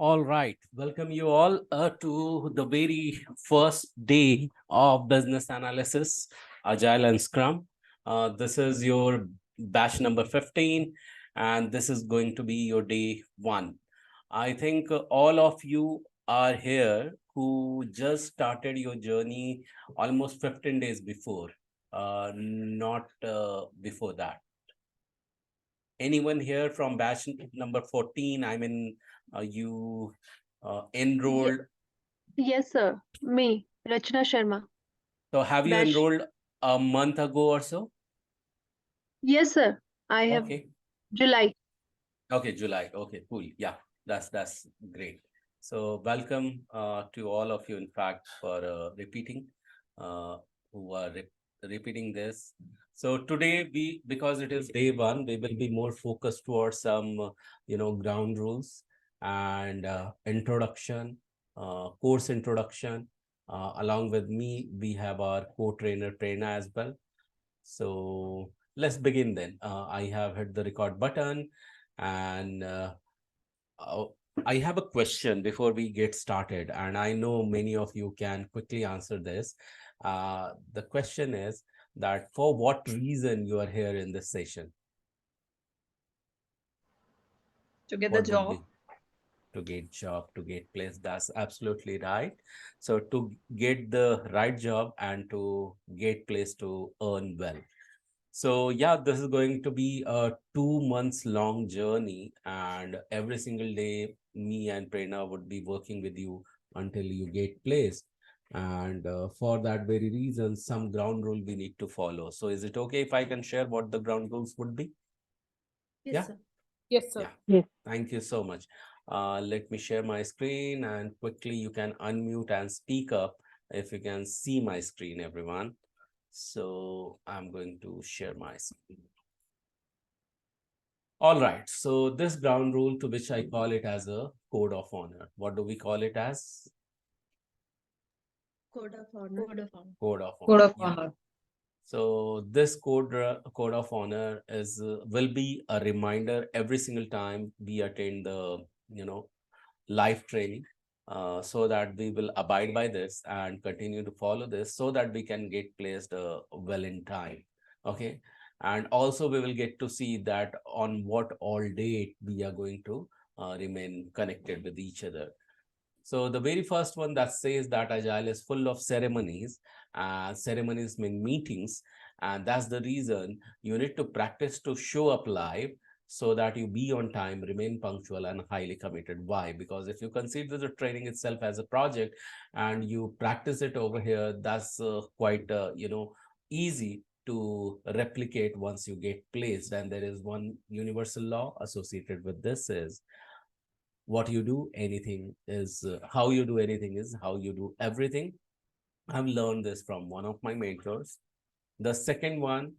All right, welcome you all to the very first day of business analysis, Agile and Scrum. This is your batch number 15, and this is going to be your day one. I think all of you are here who just started your journey almost 15 days before, not before that. Anyone here from batch number 14? I mean, you Ye- enrolled. yes, sir. Me, Rajna Sharma. So have you Bash. enrolled a month ago or so? Yes, sir. I have Okay. July. Okay, July. Okay, cool. Yeah, that's great. So welcome to all of you, in fact, for repeating, uh, who are repeating this. So today we, because it is day one, we will be more focused towards some, ground rules and introduction, course introduction. Along with me, we have our co-trainer Prerna as well. So let's begin then. I have hit the record button and uh, I have a question before we get started, and I know many of you can quickly answer this. The question is that for what reason you are here in this session? To get the What would job. be to get job, to get place? That's absolutely right. So to get the right job and to get place to earn well. So yeah, this is going to be a 2 months long journey, and every single day, me and Prerna would be working with you until you get placed. And for that very reason, some ground rule we need to follow. So is it okay if I can share what the ground rules would be? Yes, Yeah, sir. Yes, sir. yeah. Thank you so much. Let me share my screen and quickly you can unmute and speak up if you can see my screen, everyone. So I'm going to share my screen. All right. So this ground rule, to which I call it as a code of honor. What do we call it as? Code of honor. Code of honor. Code of Code honor. of Yeah. honor. So this code of honor is will be a reminder every single time we attend the live training, so that we will abide by this and continue to follow this so that we can get placed well in time. Okay. And also we will get to see that on what all date we are going to remain connected with each other. So the very first one that says that Agile is full of ceremonies. Ceremonies mean meetings, and that's the reason you need to practice to show up live so that you be on time, remain punctual, and highly committed. Why? Because if you consider the training itself as a project and you practice it over here, that's quite easy to replicate once you get placed. And there is one universal law associated with this is what you do anything is how you do anything is how you do everything. I've learned this from one of my mentors. The second one,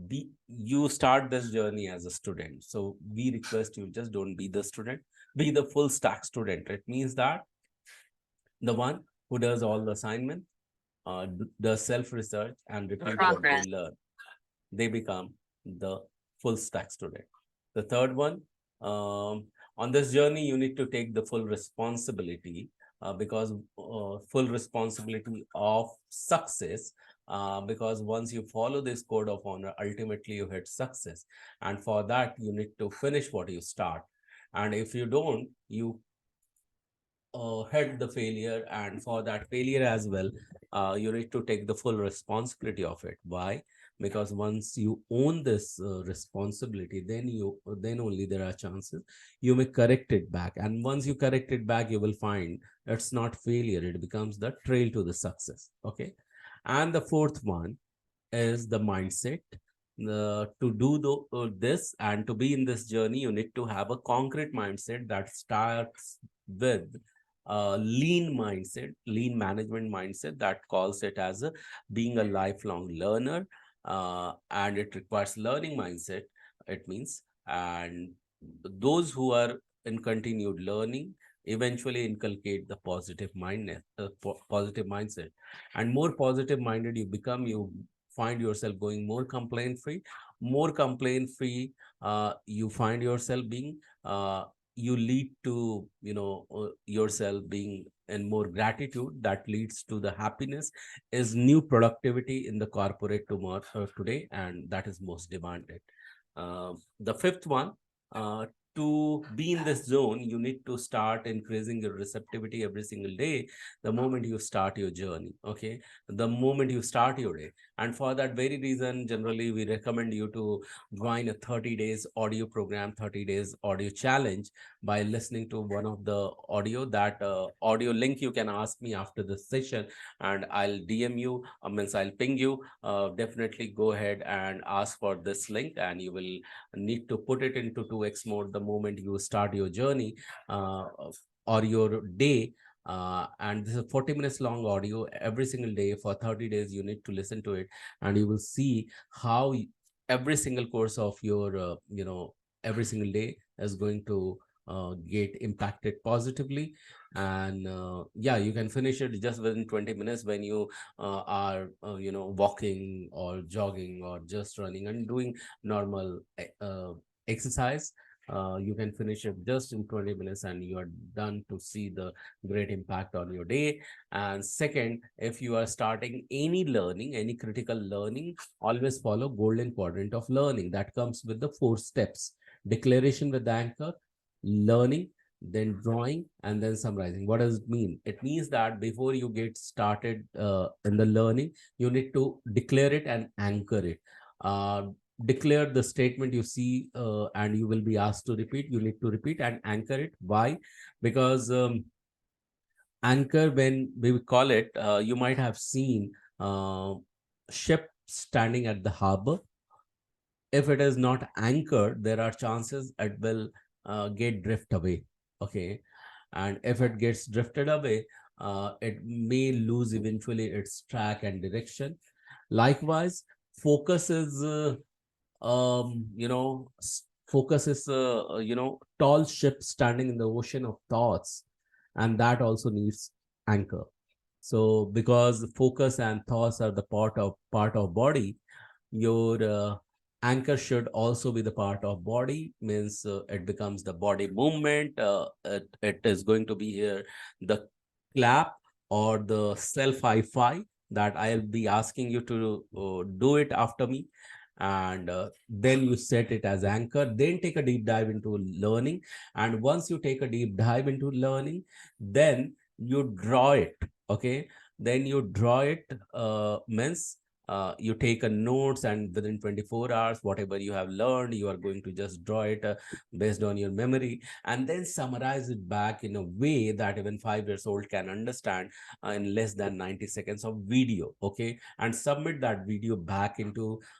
be you start this journey as a student, so we request you just don't be the student, be the full stack student. It means that the one who does all the assignment, does self research and repeat what they learn, they become the full stack student. The third one, on this journey, you need to take the full responsibility, because full responsibility of success. Because once you follow this code of honor, ultimately you hit success. And for that, you need to finish what you start. And if you don't, you had the failure, and for that failure as well, you need to take the full responsibility of it. Why? Because once you own this responsibility, then only there are chances you may correct it back, and once you correct it back, you will find it's not failure, it becomes the trail to the success. Okay. And the fourth one is the mindset. To do this and to be in this journey, you need to have a concrete mindset that starts with lean mindset, lean management mindset, that calls it as a, being a lifelong learner, and it requires learning mindset. It means, and those who are in continued learning eventually inculcate the positive mindset, positive mindset, and more positive minded you become, you find yourself going more complaint free, more complaint free. You find yourself being you lead to, yourself being in more gratitude, that leads to the happiness, is new productivity in the corporate tomorrow today, and that is most demanded. The fifth one, uh, to be in this zone, you need to start increasing your receptivity every single day, the moment you start your journey. Okay, the moment you start your day. And for that very reason, generally we recommend you to join a 30 days audio program, 30 days audio challenge, by listening to one of the audio. That audio link you can ask me after this session, and I'll DM you, means I'll ping you. Definitely go ahead and ask for this link, and you will need to put it into 2x mode the moment you start your journey, or your day. And this is a 40 minutes long audio every single day for 30 days. You need to listen to it, and you will see how every single course of your, every single day is going to get impacted positively. And yeah, you can finish it just within 20 minutes when you are, walking or jogging or just running and doing normal exercise. You can finish it just in 20 minutes, and you are done to see the great impact on your day. And second, if you are starting any learning, any critical learning, always follow golden quadrant of learning. That comes with the 4 steps: declaration with the anchor, learning, then drawing, and then summarizing. What does it mean? It means that before you get started in the learning, you need to declare it and anchor it. uh, Declare the statement you see, and you will be asked to repeat. You need to repeat and anchor it. Why? Because anchor, when we call it, you might have seen ship standing at the harbor. If it is not anchored, there are chances it will get drift away. Okay, and if it gets drifted away, it may lose eventually its track and direction. Likewise, focus is focus is tall ship standing in the ocean of thoughts, and that also needs anchor. So because focus and thoughts are the part of body, your anchor should also be the part of body. Means it becomes the body movement. It is going to be here the clap or the self high five that I'll be asking you to do it after me. And then you set it as anchor, then take a deep dive into learning. And once you take a deep dive into learning, then you draw it. Okay, then you draw it, means you take a notes, and within 24 hours, whatever you have learned, you are going to just draw it based on your memory, and then summarize it back in a way that even 5 years old can understand in less than 90 seconds of video. Okay, and submit that video back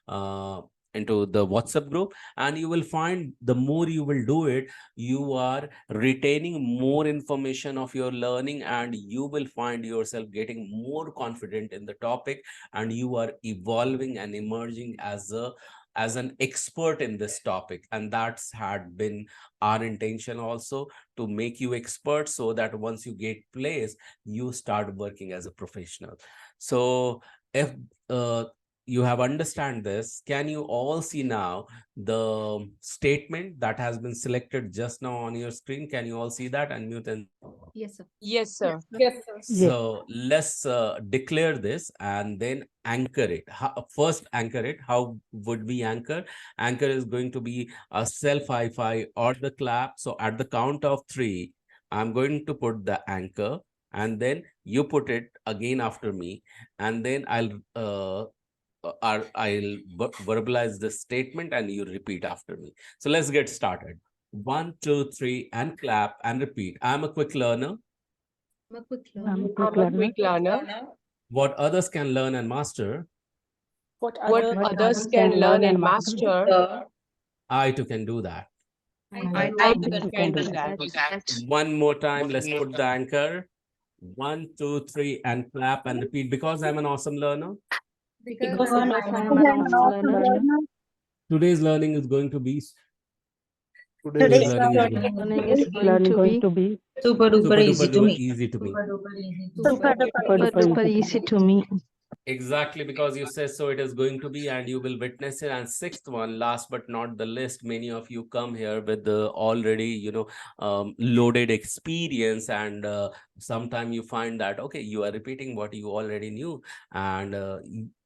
uh, into the WhatsApp group. And you will find the more you will do it, you are retaining more information of your learning, and you will find yourself getting more confident in the topic, and you are evolving and emerging as an expert in this topic. And that's had been our intention also, to make you expert, so that once you get placed, you start working as a professional. So if you have understand this, can you all see now the statement that has been selected just now on your screen? Can you all see that? Unmute and Yes, sir. Yes, sir. Yes, sir. so let's declare this and then anchor it. First, anchor it. How would we anchor? Anchor is going to be a self high five or the clap. So at the count of 3, I'm going to put the anchor, and then you put it again after me, and then I'll verbalize this statement, and you repeat after me. So let's get started. 1, 2, 3, and clap and repeat. I'm a quick learner. I'm a quick I'm learner. a quick I'm a learner. quick learner. What others can learn and master, What What others can learn and master, I too can do that. I too can do that. One more time, let's put the anchor. 1, 2, 3, and clap and repeat. Because I'm an awesome learner. Because Because I'm I an am an awesome awesome learner. learner. Today's learning is going to be Today's learning is learning Learning is is going to be super duper super easy duper to me. easy to me. Super duper easy to super duper easy to me. Exactly, because you said so it is going to be, and you will witness it. And sixth one, last but not the least, many of you come here with the already, loaded experience, and sometime you find that, okay, you are repeating what you already knew, and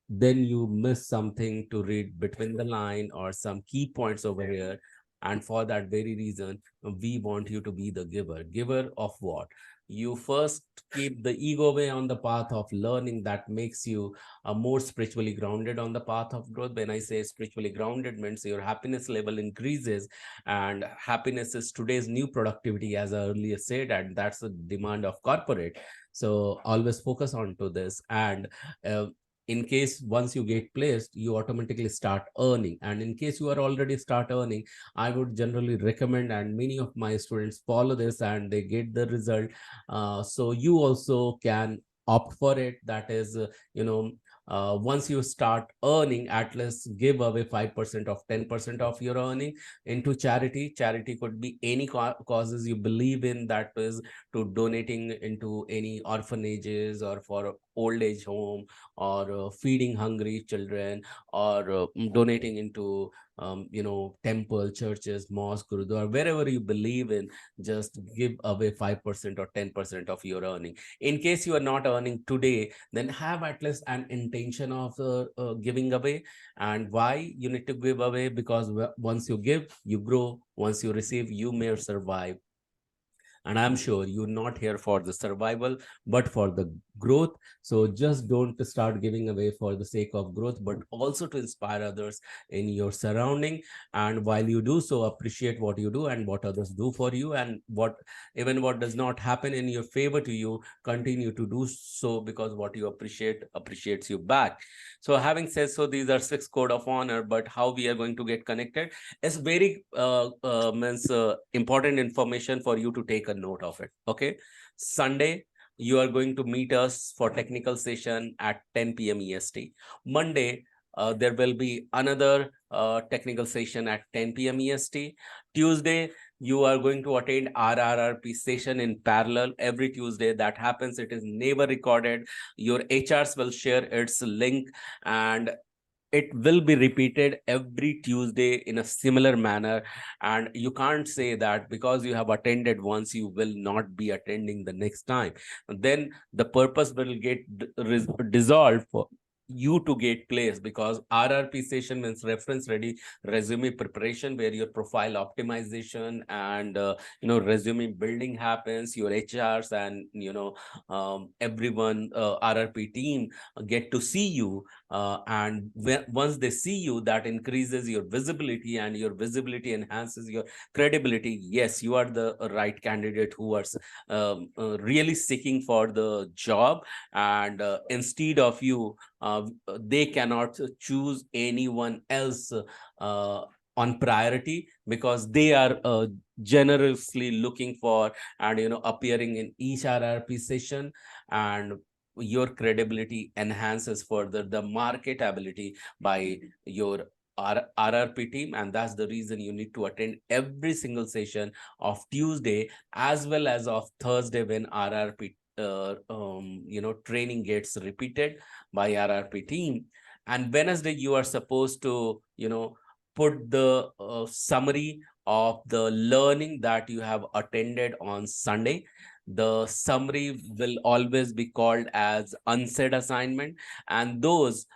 then you miss something to read between the line or some key points over here. And for that very reason, we want you to be the giver. Giver of what? You first keep the ego away on the path of learning. That makes you more spiritually grounded on the path of growth. When I say spiritually grounded, means your happiness level increases, and happiness is today's new productivity, as I earlier said, and that's the demand of corporate. So always focus on to this. And uh, in case once you get placed, you automatically start earning. And in case you are already start earning, I would generally recommend, and many of my students follow this and they get the result. So you also can opt for it. That is, once you start earning, at least give away 5% of 10% of your earning into charity. Charity could be any causes you believe in, that is to donating into any orphanages or for old age home, or feeding hungry children, or donating into temple, churches, mosque, gurudwara, wherever you believe in. Just give away 5% or 10% of your earning. In case you are not earning today, then have at least an intention of giving away. And why you need to give away? Because once you give, you grow. Once you receive, you may survive. And I'm sure you're not here for the survival, but for the growth. So just don't start giving away for the sake of growth, but also to inspire others in your surrounding. And while you do so, appreciate what you do and what others do for you, and what even what does not happen in your favor to you, continue to do so, because what you appreciate appreciates you back. So having said so, these are 6 code of honor. But how we are going to get connected is very means important information for you to take a note of it. Okay, Sunday you are going to meet us for technical session at 10 p.m. EST. Monday there will be another technical session at 10 p.m. EST. Tuesday you are going to attend RRRP session in parallel every Tuesday. That happens, it is never recorded. Your HRs will share its link, and it will be repeated every Tuesday in a similar manner. And you can't say that because you have attended once, you will not be attending the next time. Then the purpose will get dissolved for you to get placed, because RRP session means reference ready resume preparation, where your profile optimization and resume building happens. Your HRs and everyone, RRP team get to see you, and once they see you, that increases your visibility, and your visibility enhances your credibility. Yes, you are the right candidate who are really seeking for the job, and instead of you, they cannot choose anyone else on priority, because they are generously looking for and appearing in each RRP session. And your credibility enhances further the marketability by your RRP team. And that's the reason you need to attend every single session of Tuesday as well as of Thursday, when RRP training gets repeated by RRP team. And Wednesday you are supposed to put the summary of the learning that you have attended on Sunday. The summary will always be called as unsaid assignment, and those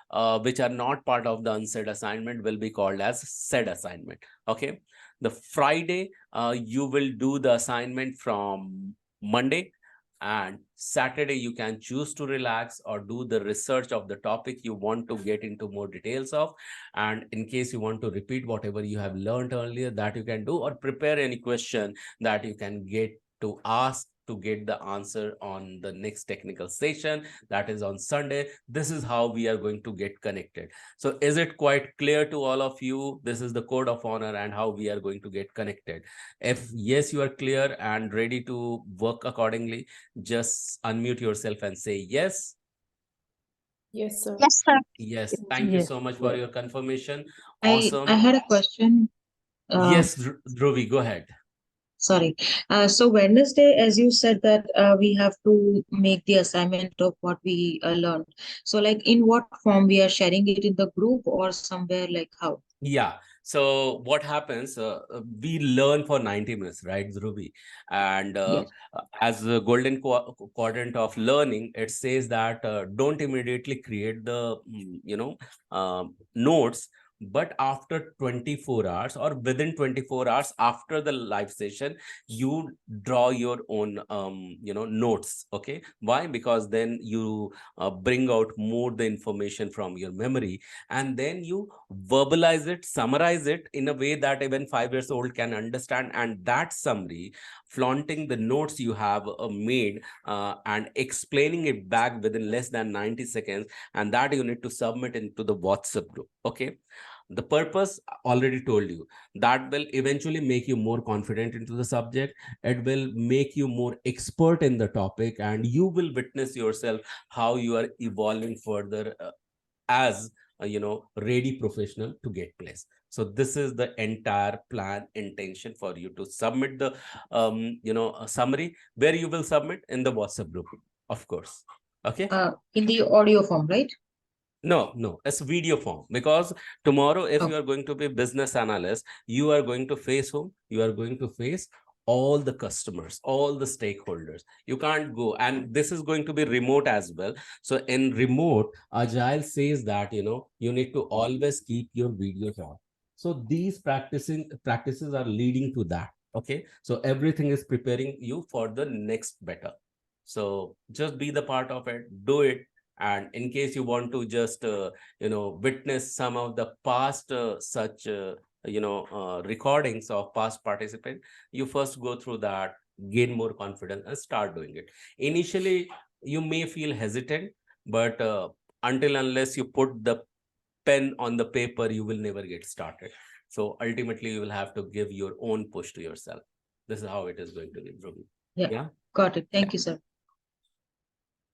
which are not part of the unsaid assignment will be called as said assignment. Okay, the Friday you will do the assignment from Monday, and Saturday you can choose to relax or do the research of the topic you want to get into more details of. And in case you want to repeat whatever you have learned earlier, that you can do, or prepare any question that you can get to ask to get the answer on the next technical session, that is on Sunday. This is how we are going to get connected. So is it quite clear to all of you? This is the code of honor and how we are going to get connected. If yes, you are clear and ready to work accordingly, just unmute yourself and say yes. Yes, sir. Yes, sir. Yes, thank you so much for your confirmation. I Awesome. had a question. Yes, Dhruvi, go ahead. Sorry. So Wednesday, as you said that we have to make the assignment of what we learned. So like in what form we are sharing it in the group or somewhere like how? Yeah. So what happens? We learn for 90 minutes, right, Dhruvi? And Yes. as a golden quadrant of learning, it says that don't immediately create the notes, but after 24 hours or within 24 hours after the live session, you draw your own notes. Okay, why? Because then you bring out more the information from your memory, and then you verbalize it, summarize it in a way that even 5 years old can understand. And that summary, flaunting the notes you have made and explaining it back within less than 90 seconds, and that you need to submit into the WhatsApp group. Okay, the purpose already told you, that will eventually make you more confident into the subject. It will make you more expert in the topic, and you will witness yourself how you are evolving further as ready professional to get placed. So this is the entire plan intention for you to submit the a summary, where you will submit in the WhatsApp group, of course. Okay. In the audio form, right? No, it's video form, because tomorrow, if Oh. you are going to be business analyst, you are going to face whom? You are going to face all the customers, all the stakeholders. You can't go, and this is going to be remote as well. So in remote, Agile says that you need to always keep your videos on. So these practices are leading to that. Okay, so everything is preparing you for the next better. So just be the part of it, do it. And in case you want to just witness some of the past such recordings of past participants, you first go through that, gain more confidence, and start doing it. Initially you may feel hesitant, but until unless you put the pen on the paper, you will never get started. So ultimately you will have to give your own push to yourself. This is how it is going to be, Dhruvi. Yeah. Got it. Thank you, sir.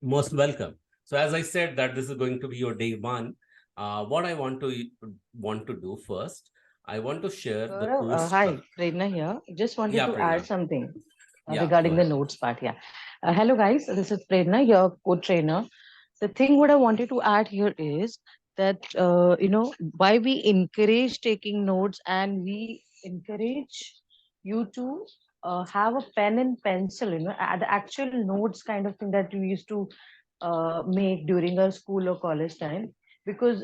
Most welcome. So as I said that this is going to be your day one, what I want to do first, I want to share the course. Hi, Prerna here. Just wanted Yeah, to add Prerna. something Yeah, regarding go the ahead. notes part. Yeah. Hello, guys. This is Prerna, your co-trainer. The thing what I wanted to add here is that, why we encourage taking notes, and we encourage you to have a pen and pencil, the actual notes kind of thing that you used to make during our school or college time, because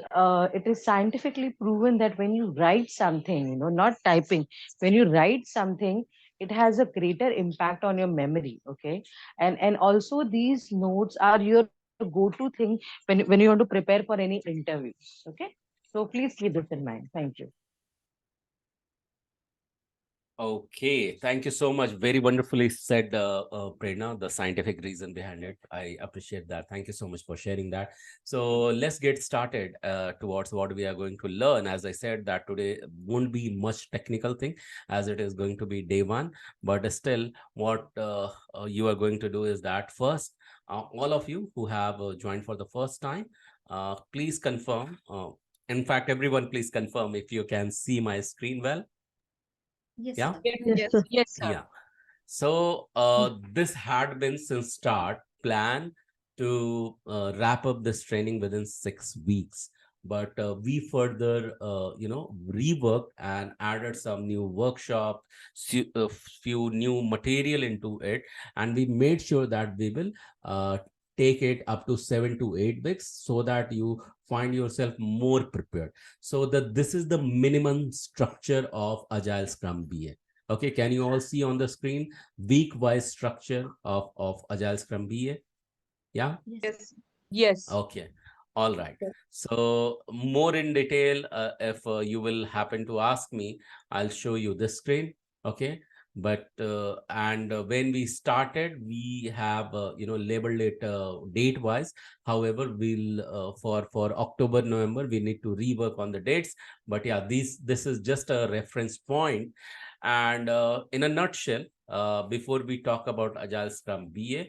it is scientifically proven that when you write something, not typing, when you write something, it has a greater impact on your memory. Okay, and also these notes are your go-to thing when you want to prepare for any interviews. Okay, so please keep this in mind. Thank you. Okay, thank you so much. Very wonderfully said, Prerna, the scientific reason behind it. I appreciate that. Thank you so much for sharing that. So let's get started towards what we are going to learn. As I said, that today won't be much technical thing, as it is going to be day one. But still, what you are going to do is that first, all of you who have joined for the first time, please confirm. In fact, everyone, please confirm if you can see my screen well. Yes, Yeah. sir. Yes, sir. Yes, sir. Yeah. So this had been since start plan to wrap up this training within 6 weeks. But we further, reworked and added some new workshop, a few new material into it, and we made sure that we will take it up to 7 to 8 weeks, so that you find yourself more prepared. So that this is the minimum structure of Agile Scrum BA. Okay, can you all see on the screen week-wise structure of Agile Scrum BA? Yeah? Yes. Yes. Okay. All right. So more in detail, if you will happen to ask me, I'll show you this screen. Okay. But and when we started, we have labeled it date wise. However, we'll for October, November, we need to rework on the dates. But yeah, this is just a reference point. And in a nutshell, before we talk about Agile Scrum BA,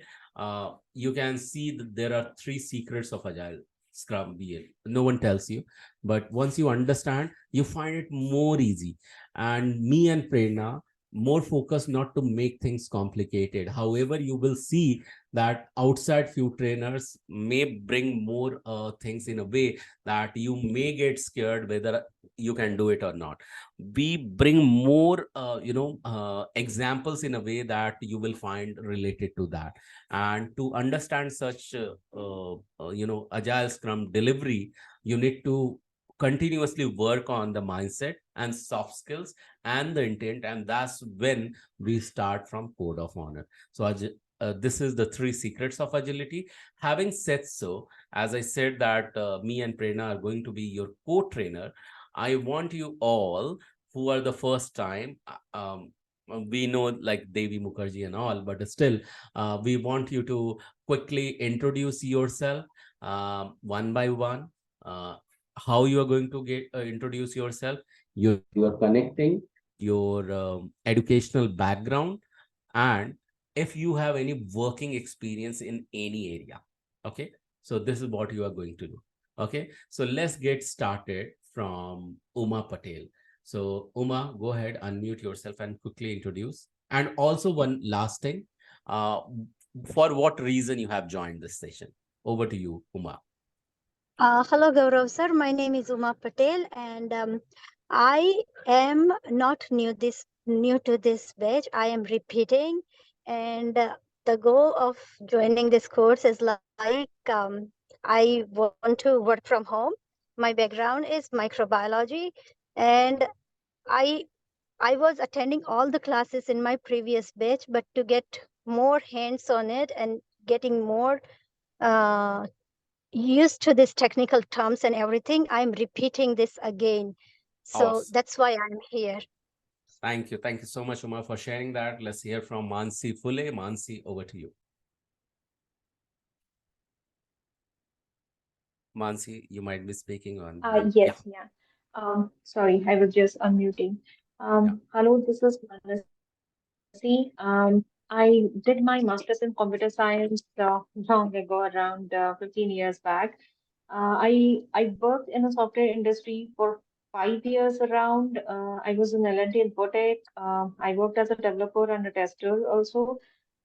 you can see that there are 3 secrets of Agile Scrum BA. No one tells you, but once you understand, you find it more easy. And me and Prerna more focused not to make things complicated. However, you will see that outside few trainers may bring more things in a way that you may get scared whether you can do it or not. We bring more examples in a way that you will find related to that. And to understand such agile scrum delivery, you need to continuously work on the mindset and soft skills and the intent, and that's when we start from code of honor. So this is the three secrets of agility. Having said so, as I said that me and Prerna are going to be your co-trainer, I want you all who are the first time, we know like Devi Mukherjee and all, but still we want you to quickly introduce yourself one by one. How you are going to get introduce yourself, your connecting, your educational background, and if you have any working experience in any area. Okay, so this is what you are going to do. Okay, so let's get started from Uma Patel. So Uma, go ahead, unmute yourself and quickly introduce. And also one last thing, uh, for what reason you have joined this session. Over to you, Uma. Hello, Gaurav sir. My name is Uma Patel, and I am not new to this batch. I am repeating, and the goal of joining this course is like I want to work from home. My background is microbiology, and I I was attending all the classes in my previous batch, but to get more hands on it and getting more uh, used to these technical terms and everything, I'm repeating this again. So Awesome. that's why I'm here. Thank you. Thank you so much, Uma, for sharing that. Let's hear from Mansi Phule. Mansi, over to you. Mansi, you might be speaking on. Yes, yeah. Sorry, I was just unmuting. Hello, this is Manasi. I did my master's in computer science long ago, around 15 years back. I worked in the software industry for 5 years around. I was in L&D Infotech. I worked as a developer and a tester also.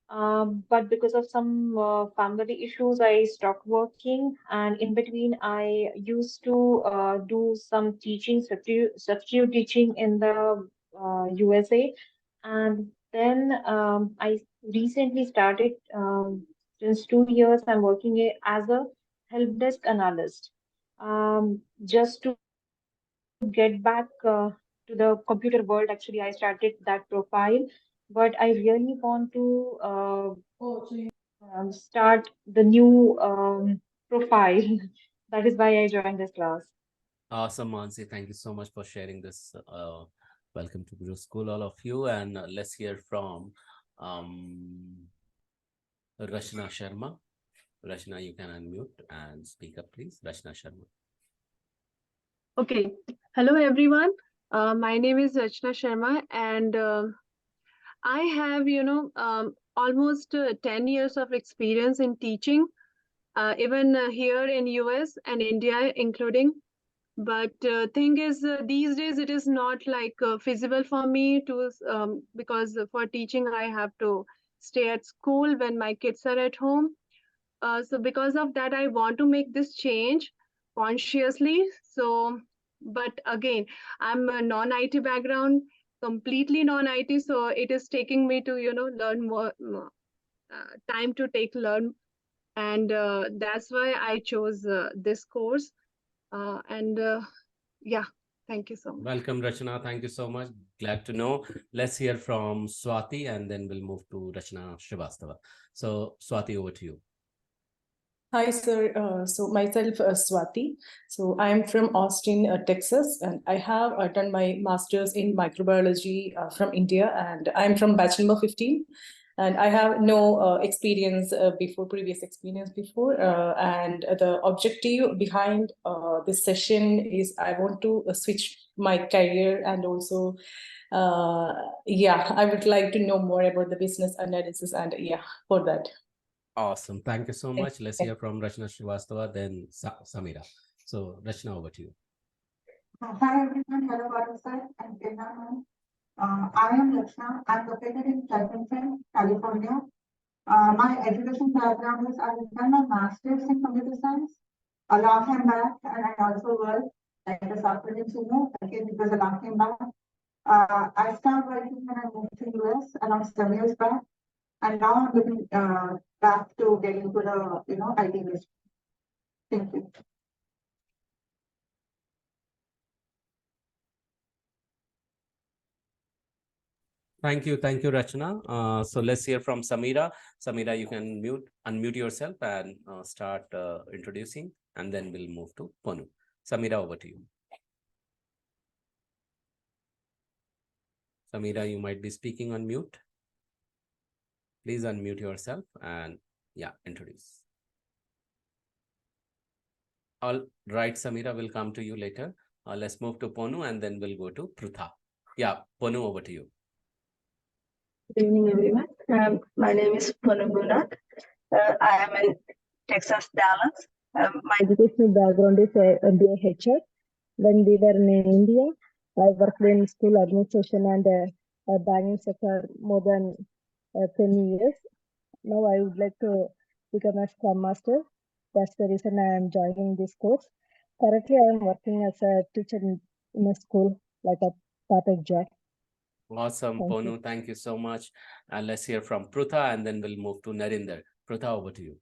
But because of some family issues, I stopped working. And in between, I used to do some teaching, substitute teaching in the USA. And then I recently started, since 2 years, I'm working as a help desk analyst. Just to get back to the computer world, actually, I started that profile, but I really want to start the new profile. That is why I joined this class. Awesome, Mansi. Thank you so much for sharing this. Welcome to Guru School, all of you. And let's hear from Rajna Sharma. Rajna, you can unmute and speak up, please. Rajna Sharma. Okay. Hello, everyone. My name is Rajna Sharma, and I have, almost 10 years of experience in teaching, even here in US and India, including. But thing is, these days it is not like feasible for me to, because for teaching I have to stay at school when my kids are at home. So because of that, I want to make this change consciously. So, but again, I'm a non-IT background, completely non-IT. So it is taking me to, learn more time to learn. And that's why I chose this course. Yeah, thank you so much. Welcome, Rachna. Thank you so much. Glad to know. Let's hear from Swati, and then we'll move to Rajna Srivastava. So, Swati, over to you. Hi, sir. So myself, Swati. So I'm from Austin, Texas, and I have done my master's in microbiology from India, and I'm from batch number 15. And I have no experience previous experience before. And the objective behind this session is I want to switch my career, and also, I would like to know more about the business analysis, and for that. Awesome. Thank you so much. Let's hear from Rajna Srivastava, then Samira. So, Rajna, over to you. Hi everyone, hello Gaurav sir and Prerna ma'am. I am Rajna. I'm located in Quadrant, California. My education background is I've done my master's in computer science a long time back, and I also worked like a software engineer. Again, it was a long time back. I started working when I moved to US around 7 years back, and now I'm looking back to get into the IT industry. Thank you. Thank you, Rachna. So let's hear from Samira. Samira, you can unmute yourself and start introducing, and then we'll move to Ponu. Samira, over to you. Samira, you might be speaking on mute. Please unmute yourself and introduce. All right, Samira, we'll come to you later. Let's move to Ponu, and then we'll go to Prutha. Yeah, Ponu, over to you. Good evening, everyone. My name is Ponu. I am in Texas, Dallas. My educational background is MBA HR. When we were in India, I worked in school administration and banking sector more than 10 years. Now I would like to become a Scrum Master. That's the reason I am joining this course. Currently, I am working as a teacher in a school, like a part-time job. Awesome, Ponu. Thank you so much. And let's hear from Prutha, and then we'll move to Narinder. Prutha, over to you.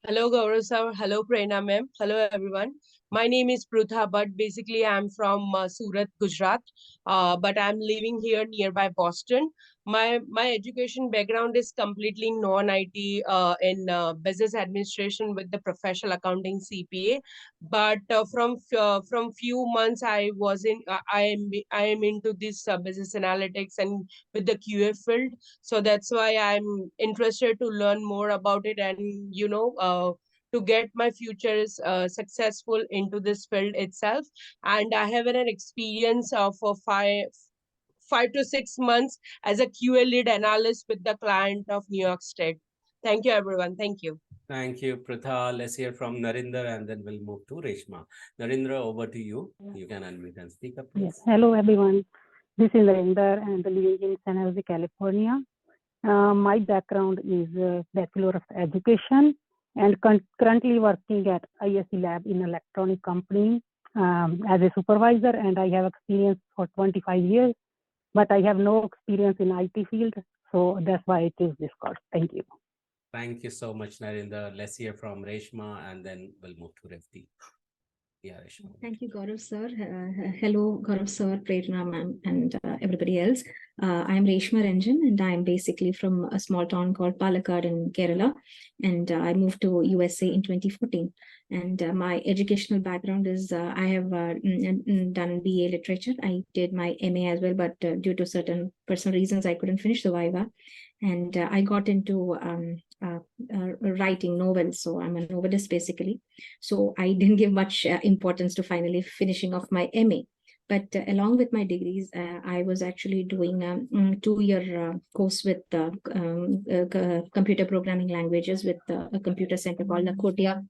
Hello, Gaurav sir. Hello, Prerna ma'am. Hello, everyone. My name is Prutha, but basically I'm from Surat, Gujarat. But I'm living here nearby Boston. My education background is completely non-IT in business administration with the professional accounting CPA. But from few months I was in I am into this business analytics and with the QA field. So that's why I'm interested to learn more about it and to get my futures successful into this field itself. And I have an experience for 5 to 6 months as a QA lead analyst with the client of New York State. Thank you, everyone. Thank you. Thank you, Pritha. Let's hear from Narinder, and then we'll move to Reshma. Narendra, over to you. You can unmute and speak up, please. Yes. Hello, everyone. This is Narendra, and living in San Jose, California. My background is Bachelor of Education, and currently working at ISC Lab in an electronic company as a supervisor, and I have experience for 25 years, but I have no experience in IT field, so that's why I chose this course. Thank you. Thank you so much, Narendra. Let's hear from Reshma, and then we'll move to Revti. Yeah, Reshma. Thank you, Gaurav sir. Hello, Gaurav sir, Prerna ma'am, and everybody else. I'm Reshma Ranjan, and I'm basically from a small town called Palakkad in Kerala. And I moved to USA in 2014. And my educational background is I have done BA literature. I did my MA as well, but due to certain personal reasons, I couldn't finish the Viva. And I got into writing novels. So I'm a novelist basically. So I didn't give much importance to finally finishing off my MA. But along with my degrees, I was actually doing a 2-year course with computer programming languages with a computer center called Lakhotia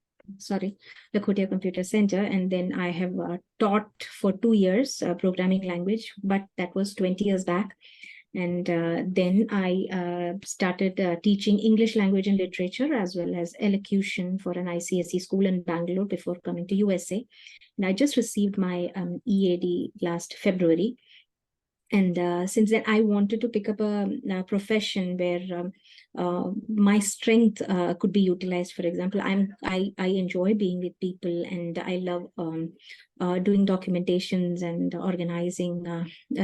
Computer Center. And then I have taught for 2 years programming language, but that was 20 years back. And then I started teaching English language and literature as well as elocution for an ICSE school in Bangalore before coming to USA. And I just received my EAD last February. And since then, I wanted to pick up a profession where my strength could be utilized. For example, I enjoy being with people, and I love doing documentations and organizing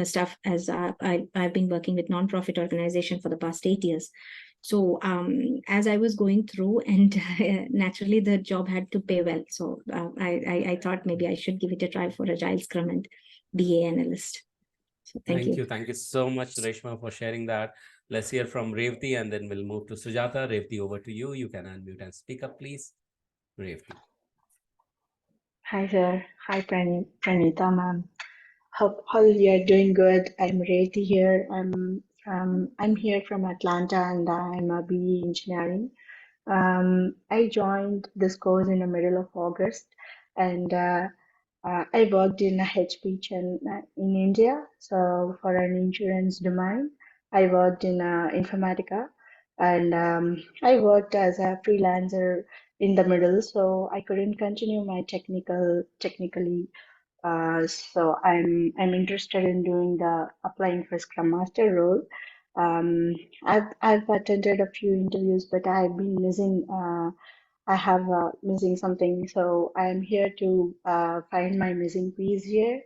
stuff. As I've been working with nonprofit organization for the past 8 years. So as I was going through, and naturally the job had to pay well. So I thought maybe I should give it a try for AgileScrum and BA analyst. So thank you. Thank you so much, Reshma, for sharing that. Let's hear from Revti, and then we'll move to Sujata. Revti, over to you. You can unmute and speak up, please. Revti. Hi, sir. Hi, Pranita, ma'am. Hope all you are doing good. I'm Revti here. I'm here from Atlanta, and I'm a BE engineering. I joined this course in the middle of August, and I worked in a HP chain in India, so for an insurance domain. I worked in Informatica, and I worked as a freelancer in the middle, so I couldn't continue my technically. So I'm interested in doing the applying for Scrum Master role. I've attended a few interviews, but I've been missing. I have missing something, so I'm here to find my missing piece here,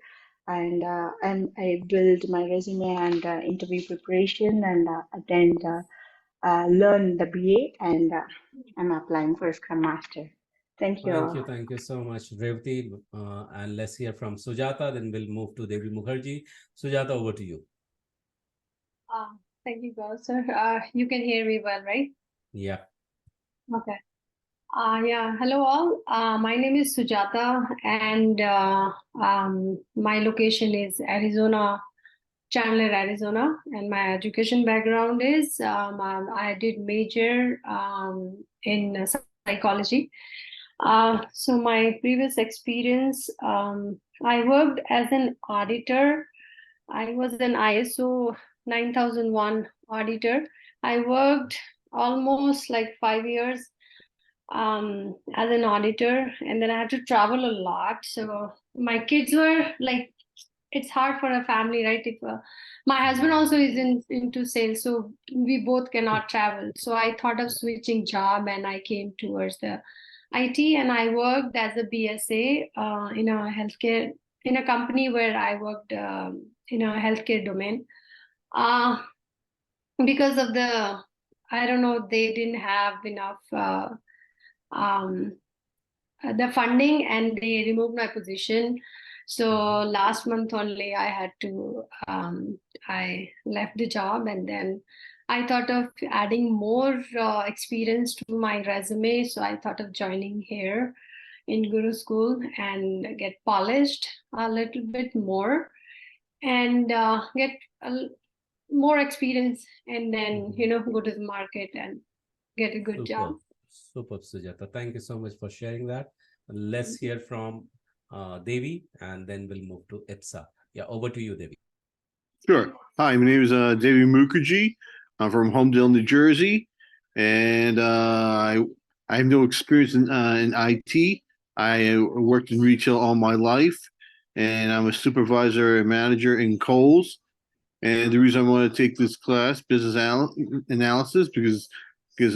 and I build my resume and interview preparation and learn the BA, and I'm applying for Scrum Master. Thank you all. Thank you so much, Revati. And let's hear from Sujata, then we'll move to Devi Mukherjee. Sujata, over to you. Thank you, Gaurav, sir. You can hear me well, right? Yeah. Okay. Yeah, hello all. My name is Sujata, and my location is Arizona, Chandler, Arizona, and my education background is I did major in psychology. So my previous experience, I worked as an auditor. I was an ISO 9001 auditor. I worked almost like 5 years as an auditor, and then I had to travel a lot. So my kids were like, it's hard for a family, right? If my husband also is into sales, so we both cannot travel. So I thought of switching job, and I came towards the IT, and I worked as a BSA in a healthcare, in a company where I worked in a healthcare domain. Because of the, I don't know, they didn't have enough the funding, and they removed my position. So last month only I had to I left the job, and then I thought of adding more experience to my resume. So I thought of joining here in Guru School and get polished a little bit more, and get more experience, and then go to the market and get a good job. Super, Sujata. Thank you so much for sharing that. Let's hear from Devi, and then we'll move to IPSA. Yeah, over to you, Devi. Sure. Hi, my name is Devi Mukherjee. I'm from Homedale, New Jersey, and I have no experience in IT. I worked in retail all my life, and I'm a supervisor and manager in Kohl's. And the reason I want to take this class, business analysis, because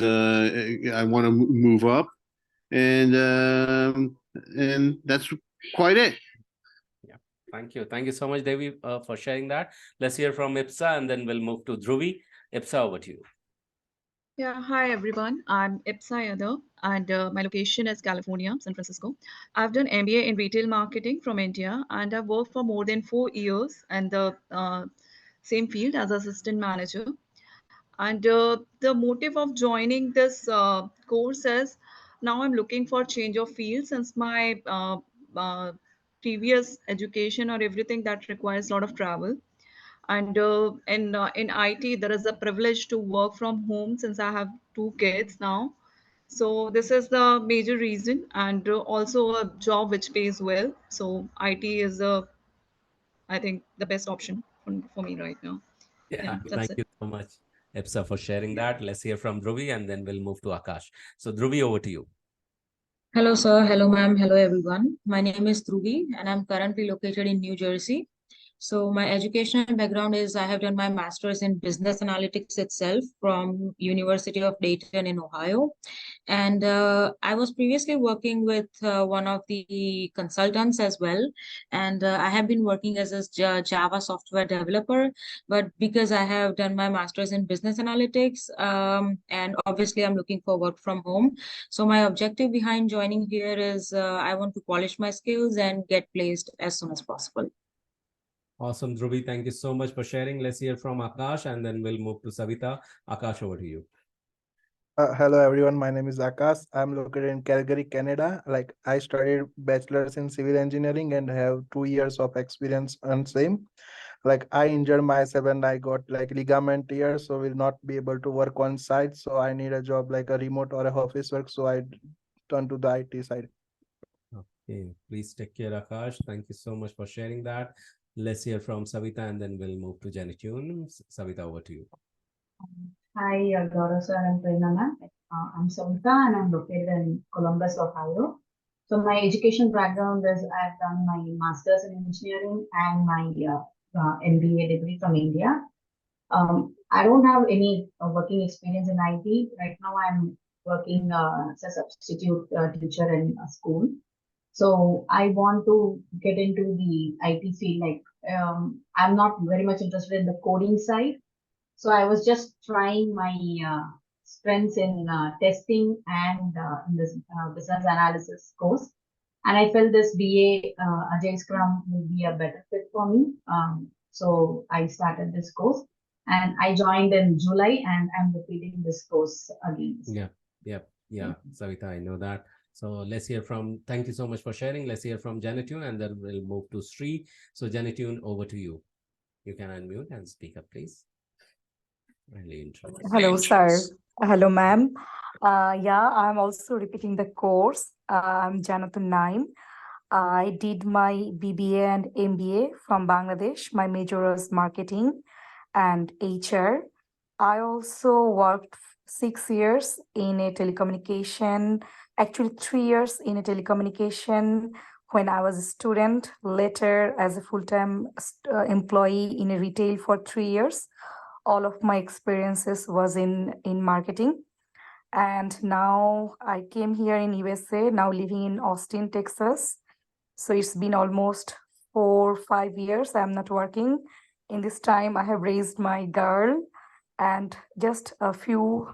I want to move up, and that's quite it. Yeah, thank you so much, Devi, for sharing that. Let's hear from IPSA, and then we'll move to Dhruvi. IPSA, over to you. Yeah, hi everyone. I'm Ipsay Yadav, and my location is California, San Francisco. I've done MBA in retail marketing from India, and I've worked for more than 4 years in the same field as assistant manager. And the motive of joining this course is now I'm looking for change of field, since my previous education or everything that requires a lot of travel. And in IT, there is a privilege to work from home since I have 2 kids now. So this is the major reason, and also a job which pays well. So IT is I think the best option for me right now. Yeah, That's thank it. you so much, IPSA, for sharing that. Let's hear from Dhruvi, and then we'll move to Akash. So Dhruvi, over to you. Hello, sir. Hello, ma'am. Hello, everyone. My name is Dhruvi, and I'm currently located in New Jersey. So my educational background is I have done my master's in business analytics itself from University of Dayton in Ohio. And I was previously working with one of the consultants as well. And I have been working as a Java software developer. But because I have done my master's in business analytics, and obviously I'm looking for work from home. So my objective behind joining here is I want to polish my skills and get placed as soon as possible. Awesome, Dhruvi. Thank you so much for sharing. Let's hear from Akash, and then we'll move to Savita. Akash, over to you. Hello everyone, my name is Akash. I'm located in Calgary, Canada. Like I studied bachelor's in civil engineering and have 2 years of experience on same. Like I injured myself and I got like ligament tear, so will not be able to work on site. So I need a job like a remote or a office work. So I turn to the IT side. Okay, please take care, Akash. Thank you so much for sharing that. Let's hear from Savita and then we'll move to Janitune. Savita, over to you. Hi, Gaurav sir and Prerna ma'am. I'm Savita and I'm located in Columbus, Ohio. So my education background is I've done my master's in engineering and my MBA degree from India. I don't have any working experience in IT. Right now, I'm working as a substitute teacher in a school. So I want to get into the IT field. Like I'm not very much interested in the coding side. So I was just trying my strengths in testing and in this business analysis course. And I felt this BA AgileScrum will be a better fit for me. So I started this course and I joined in July and I'm repeating this course again. Yeah, Savita, I know that. So let's hear from, thank you so much for sharing. Let's hear from Janitune and then we'll move to Sri. So Janitune, over to you. You can unmute and speak up, please. Really Hello, sir. Hello, ma'am. Yeah, I'm also repeating the course. I'm Janathan Naim. I did my BBA and MBA from Bangladesh. My major was marketing and HR. I also worked 6 years in a telecommunication, actually 3 years in a telecommunication when I was a student, later as a full-time employee in a retail for 3 years. All of my experiences was in marketing. And now I came here in USA, now living in Austin, Texas. So it's been almost 4 or 5 years I'm not working. In this time, I have raised my girl and just a few,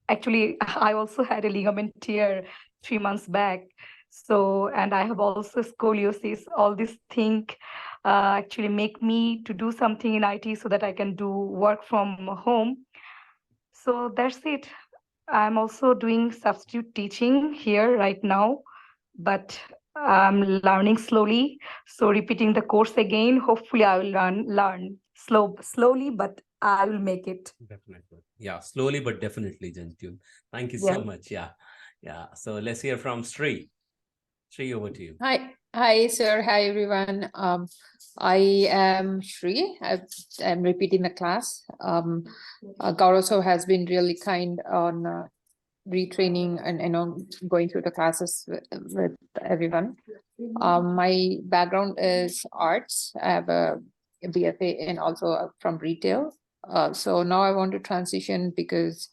actually, I also had a ligament tear 3 months back. So, and I have also scoliosis. All these things actually make me to do something in IT so that I can do work from home. So that's it. I'm also doing substitute teaching here right now, but I'm learning slowly. So repeating the course again, hopefully I will learn slowly, but I will make it. Definitely. Yeah, slowly, but definitely, Janitune. Thank you Yeah. so much. Yeah. So let's hear from Sri. Sri, over to you. Hi, sir. Hi, everyone. I am Shri. I'm repeating the class. Gaurav sir has been really kind on retraining and going through the classes with everyone. My background is arts. I have a BFA and also from retail. So now I want to transition because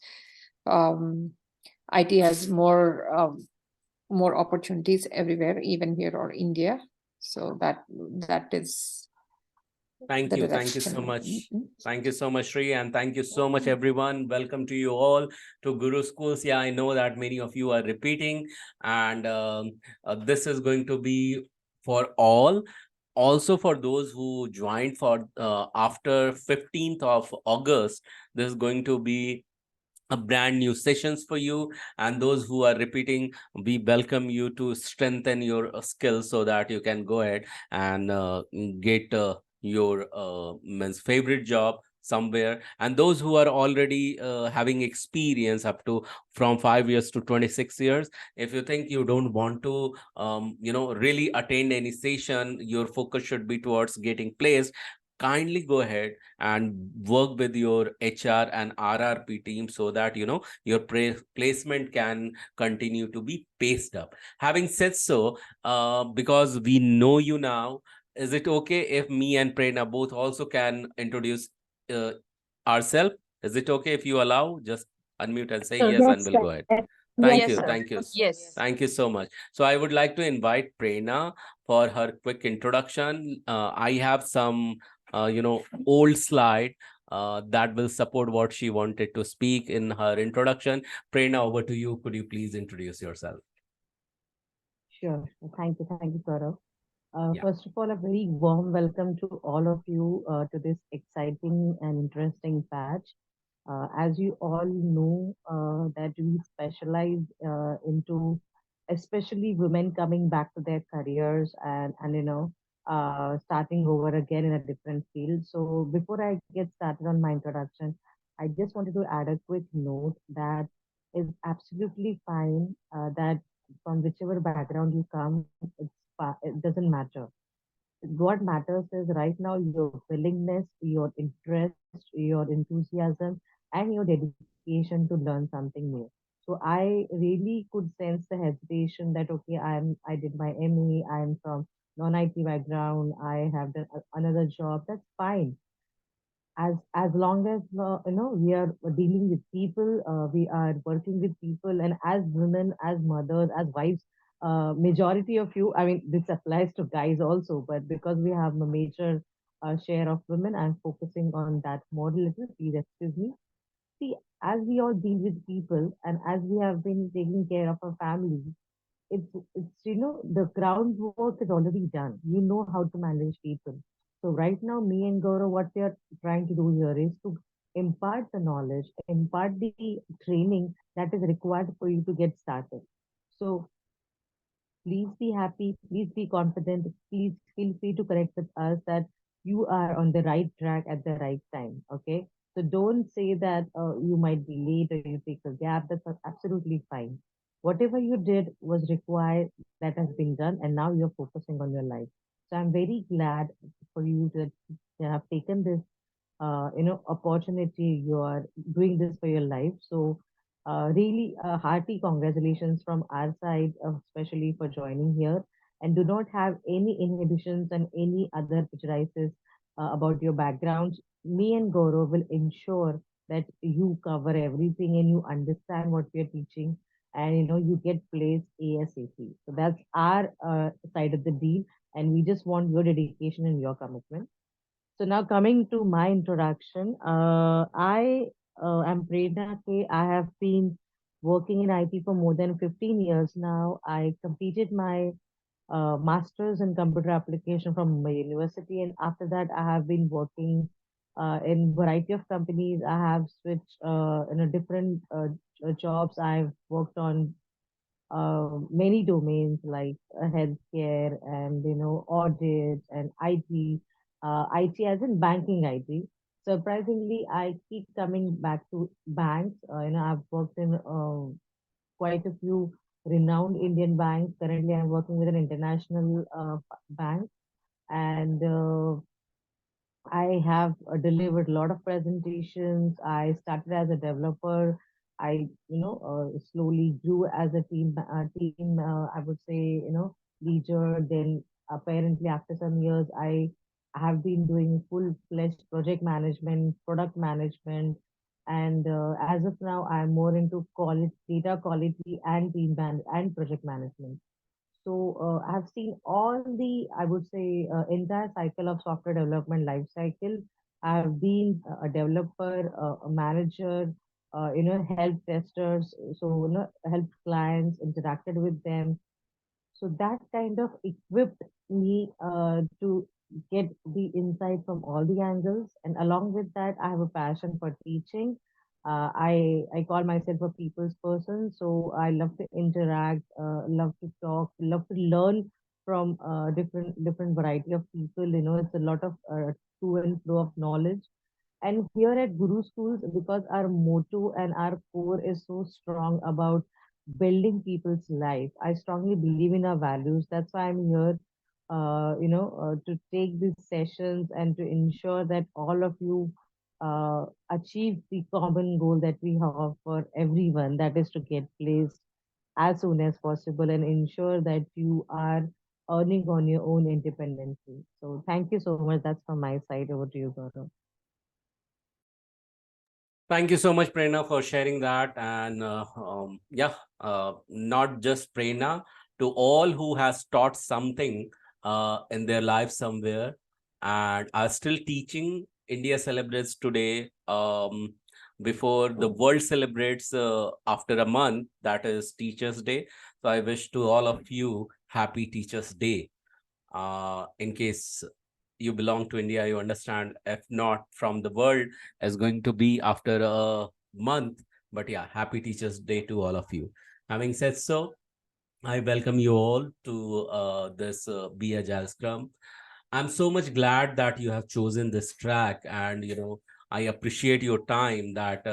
IT has more opportunities everywhere, even here or India. So that is Thank you. Thank you so much. Thank you so much, Shri. And thank you so much, everyone. Welcome to you all to Guru Schools. Yeah, I know that many of you are repeating, and this is going to be for all. Also for those who joined for after 15th of August, this is going to be a brand new sessions for you, and those who are repeating, we welcome you to strengthen your skills so that you can go ahead and get your means favorite job somewhere. And those who are already having experience up to from 5 years to 26 years, if you think you don't want to really attend any session, your focus should be towards getting placed, kindly go ahead and work with your HR and RRP team so that your placement can continue to be paced up. Having said so, because we know you now, is it okay if me and Prerna both also can introduce ourselves? Is it okay if you allow? Just unmute and say yes, and we'll go ahead. Thank you. Thank you. Yes. Thank you so much. So I would like to invite Prerna for her quick introduction. I have some old slide that will support what she wanted to speak in her introduction. Prerna, over to you. Could you please introduce yourself? Sure. Thank you, Gaurav. First of all, a very warm welcome to all of you to this exciting and interesting batch. As you all know, that we specialize into especially women coming back to their careers and starting over again in a different field. So before I get started on my introduction, I just wanted to add a quick note that it's absolutely fine that from whichever background you come, it doesn't matter. What matters is right now your willingness, your interest, your enthusiasm, and your dedication to learn something new. So I really could sense the hesitation that okay, I did my ME, I'm from non-IT background, I have done another job. That's fine, as long as we are dealing with people, we are working with people, and as women, as mothers, as wives, majority of you, I mean, this applies to guys also, but because we have a major share of women, I'm focusing on that more a little. Please excuse me. See, as we all deal with people, and as we have been taking care of our family, it's the groundwork is already done. You know how to manage people. So right now, me and Gaurav, what we are trying to do here is to impart the knowledge, impart the training that is required for you to get started. So please be happy, please be confident, please feel free to connect with us that you are on the right track at the right time. Okay. So don't say that you might be late or you take a gap. That's absolutely fine. Whatever you did was required, that has been done, and now you're focusing on your life. So I'm very glad for you to have taken this opportunity. You are doing this for your life. So really hearty congratulations from our side, especially for joining here, and do not have any inhibitions and any other prejudices about your backgrounds. Me and Gaurav will ensure that you cover everything and you understand what we are teaching, and you get placed ASAP. So that's our side of the deal, and we just want your dedication and your commitment. So now coming to my introduction, I am Prerna K. I have been working in IT for more than 15 years now. I completed my master's in computer application from my university, and after that, I have been working in variety of companies. I have switched in a different jobs. I've worked on many domains like healthcare and audit and IT, IT as in banking IT. Surprisingly, I keep coming back to banks. I've worked in quite a few renowned Indian banks. Currently, I'm working with an international bank, and I have delivered a lot of presentations. I started as a developer. Slowly grew as a team, I would say, leader. Then apparently after some years, I have been doing full-fledged project management, product management. And as of now, I'm more into quality, data quality and and project management. So I've seen all the, I would say, entire cycle of software development life cycle. I've been a developer, a manager, help testers, so helped clients, interacted with them. So that kind of equipped me to get the insight from all the angles. And along with that, I have a passion for teaching. I call myself a people's person, so I love to interact, love to talk, love to learn from different variety of people. It's a lot of to and flow of knowledge. And here at Guru Schools, because our motto and our core is so strong about building people's life, I strongly believe in our values. That's why I'm here, to take these sessions and to ensure that all of you achieve the common goal that we have for everyone, that is to get placed as soon as possible and ensure that you are earning on your own independently. So thank you so much. That's from my side. Over to you, Gaurav. Thank you so much, Prerna, for sharing that. And not just Prerna, to all who has taught something in their life somewhere and are still teaching. India celebrates today before the world celebrates after a month, that is Teachers' Day. So I wish to all of you happy Teachers' Day. In case you belong to India, you understand. If not, from the world is going to be after a month. But yeah, happy Teachers' Day to all of you. Having said so, I welcome you all to this Be Agile Scrum. I'm so much glad that you have chosen this track, and I appreciate your time that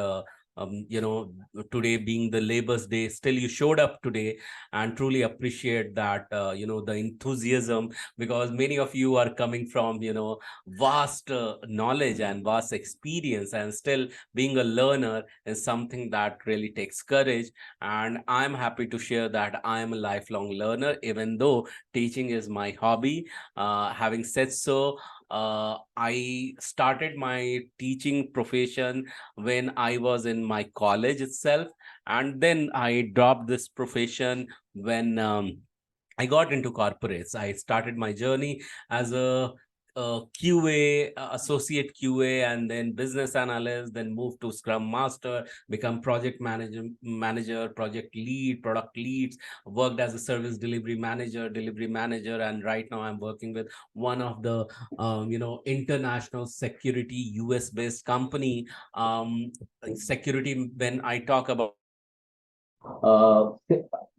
today being the Labor's Day, still you showed up today, and truly appreciate that, the enthusiasm, because many of you are coming from, vast knowledge and vast experience, and still being a learner is something that really takes courage. And I'm happy to share that I am a lifelong learner, even though teaching is my hobby. Having said so, I started my teaching profession when I was in my college itself, and then I dropped this profession when I got into corporates. I started my journey as a QA, associate QA, and then business analyst, then moved to Scrum Master, become project manager, project lead, product leads, worked as a service delivery manager, and right now I'm working with one of the, international security US-based company. Security, when I talk about uh,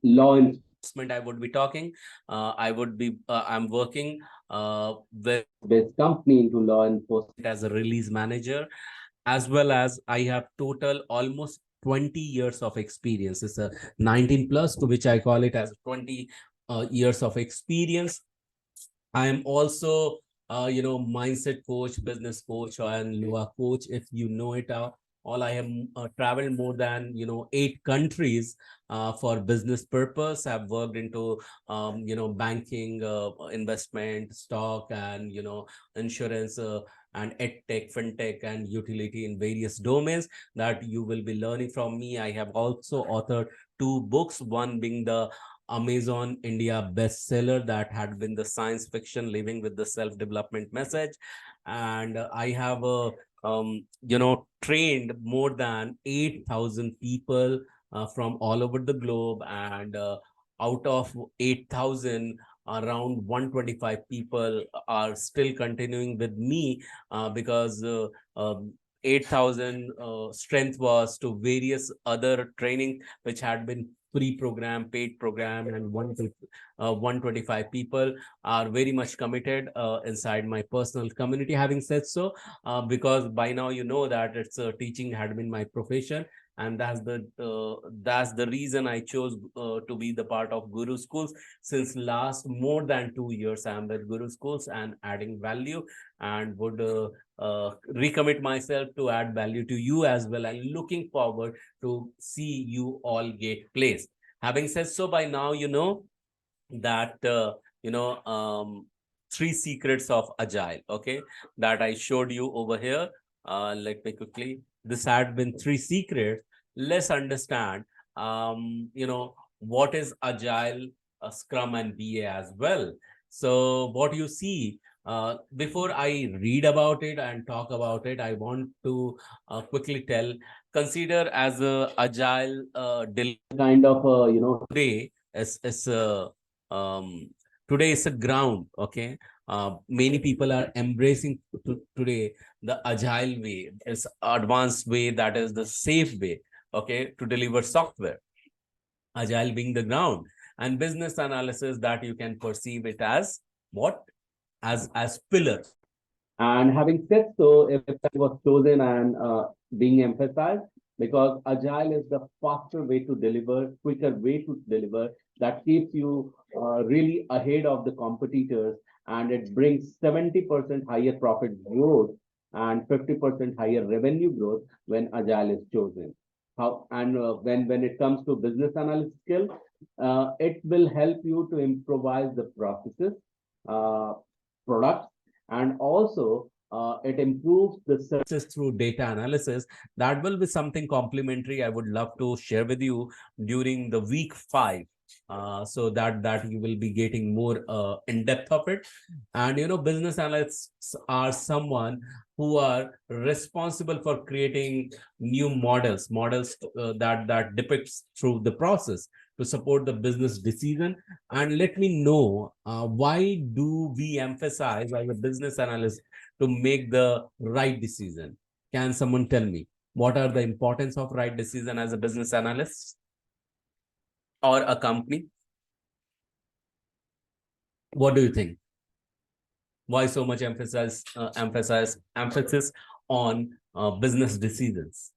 law enforcement, I would be talking. I'm working with this company into law enforcement as a release manager, as well as I have total almost 20 years of experience. It's a 19 plus, to which I call it as 20 years of experience. I am also, mindset coach, business coach, and Lua coach, if you know it. All I have traveled more than 8 countries for business purpose. I've worked into banking, investment, stock, and insurance, and edtech, fintech, and utility in various domains that you will be learning from me. I have also authored 2 books, one being the Amazon India bestseller that had been the science fiction living with the self-development message. And I have trained more than 8,000 people from all over the globe. And out of 8,000, around 125 people are still continuing with me because 8,000 strength was to various other training which had been free program, paid program, and 125 people are very much committed inside my personal community. Having said so, because by now you know that it's teaching had been my profession, and that's the reason I chose to be the part of Guru Schools. Since last more than 2 years, I'm with Guru Schools and adding value, and would recommit myself to add value to you as well, and looking forward to see you all get placed. Having said so, by now you know that 3 secrets of Agile, okay, that I showed you over here. Let me quickly, this had been 3 secrets. Let's understand what is Agile, Scrum, and BA as well. So what you see, before I read about it and talk about it, I want to quickly tell, consider as a Agile kind of today is um, today is a ground, okay. Many people are embracing today the Agile way, is advanced way, that is the safe way, okay, to deliver software. Agile being the ground, and business analysis that you can perceive it as what, as pillars. And having said so, if that was chosen and being emphasized, because Agile is the faster way to deliver, quicker way to deliver, that keeps you really ahead of the competitors, and it brings 70% higher profit growth and 50% higher revenue growth when Agile is chosen. How, and when it comes to business analysis skill, it will help you to improvise the processes, uh, products, and also it improves the services through data analysis. That will be something complementary I would love to share with you during the week 5, so that you will be getting more in depth of it. And business analysts are someone who are responsible for creating new models that depicts through the process to support the business decision. And let me know, why do we emphasize as a business analyst to make the right decision? Can someone tell me what are the importance of right decision as a business analyst or a company? What do you think? Why so much emphasis on business decisions?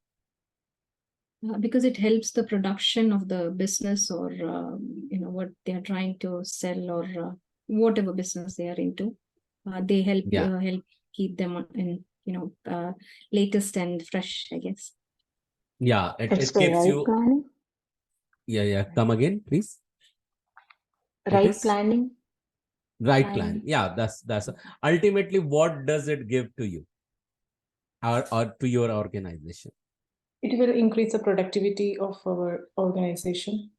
because it helps the production of the business, or what they are trying to sell, or whatever business they are into. They help help keep them in latest and fresh, I guess. Yeah, It's it the keeps right you. planning. Yeah, come again, please. Right planning. Right plan. Yeah, that's ultimately what does it give to you, or to your organization? It will increase the productivity of our organization.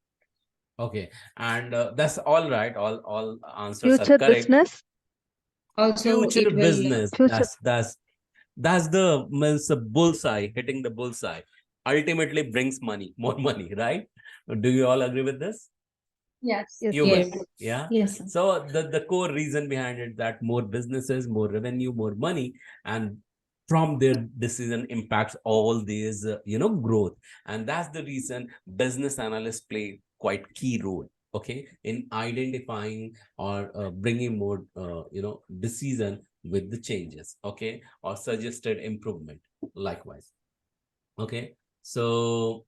Okay, and that's all right. All answers are Future correct. business. Also, Future it will business. Future. That's the means the bullseye, hitting the bullseye. Ultimately brings money, more money, right? Do you all agree with this? Yes. Yes. You Yes. will. Yeah. Yes. So the core reason behind it, that more businesses, more revenue, more money, and from their decision impacts all these growth, and that's the reason business analysts play quite key role, okay, in identifying or bringing more decision with the changes, okay, or suggested improvement likewise. Okay, so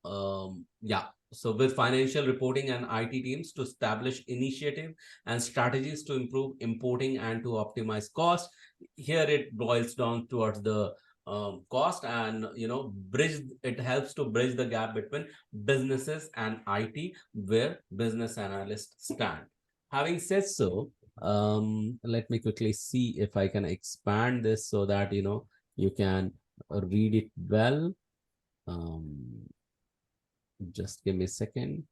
yeah, so with financial reporting and IT teams to establish initiative and strategies to improve importing and to optimize cost. Here it boils down towards the cost, and bridge. It helps to bridge the gap between businesses and IT, where business analysts stand. Having said so, let me quickly see if I can expand this so that you can read it well. Just give me a second.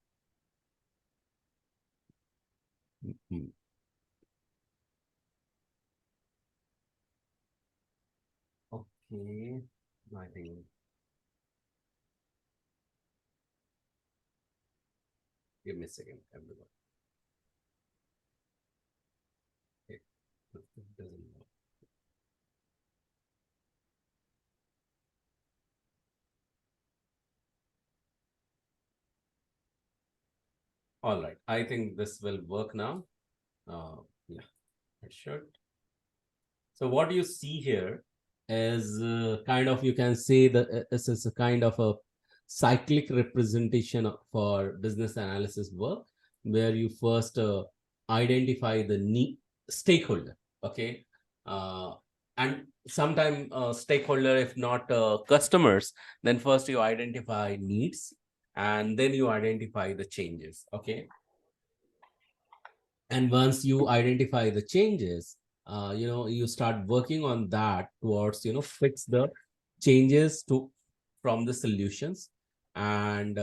Okay, I think. Give me a second, everyone. Okay. It doesn't work. All right, I think this will work now. Yeah, it should. So what you see here is kind of, you can say that this is a kind of a cyclic representation for business analysis work, where you first identify the need stakeholder, okay, and sometime stakeholder, if not customers, then first you identify needs, and then you identify the changes, okay. And once you identify the changes, you start working on that towards fix the changes to from the solutions. And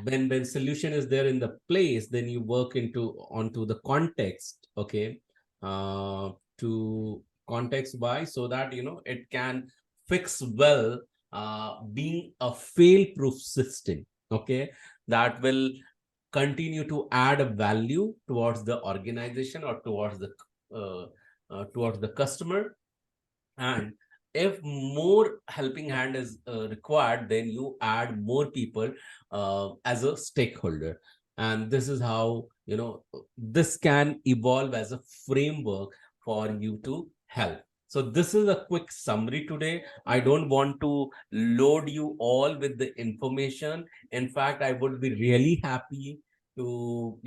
when solution is there in the place, then you work onto the context, okay, to context why, so that it can fix well, being a fail proof system, okay, that will continue to add a value towards the organization or towards the customer. And if more helping hand is required, then you add more people as a stakeholder. And this is how this can evolve as a framework for you to help. So this is a quick summary today. I don't want to load you all with the information. In fact, I would be really happy to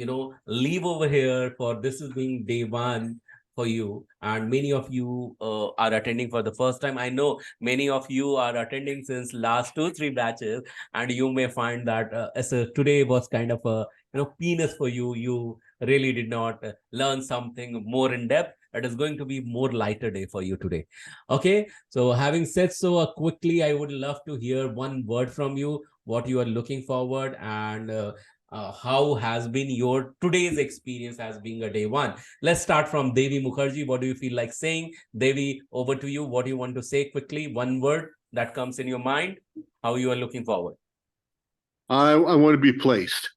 leave over here, for this is being day one for you, and many of you are attending for the first time. I know many of you are attending since last 2-3 batches, and you may find that today was kind of a penis for you. You really did not learn something more in depth. It is going to be more lighter day for you today. Okay, so having said so, quickly I would love to hear one word from you, what you are looking forward, and how has been your today's experience as being a day one. Let's start from Devi Mukherjee. What do you feel like saying? Devi, over to you. What do you want to say quickly? One word that comes in your mind, how you are looking forward. I want to be placed.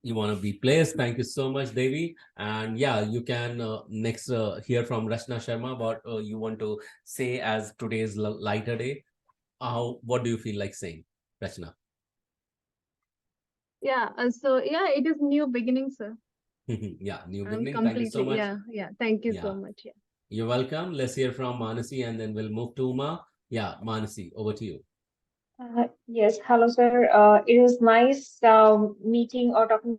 You want to be placed. Thank you so much, Devi. And yeah, you can next hear from Rajna Sharma what you want to say as today's lighter day. What do you feel like saying, Rajna? Yeah, so yeah, it is new beginning, sir. Yeah, new I'm beginning. completely, thank you so much. yeah. Thank you so much. Yeah. You're welcome. Let's hear from Manasi, and then we'll move to Uma. Yeah, Manasi, over to you. Yes, hello, sir. It is nice meeting or talking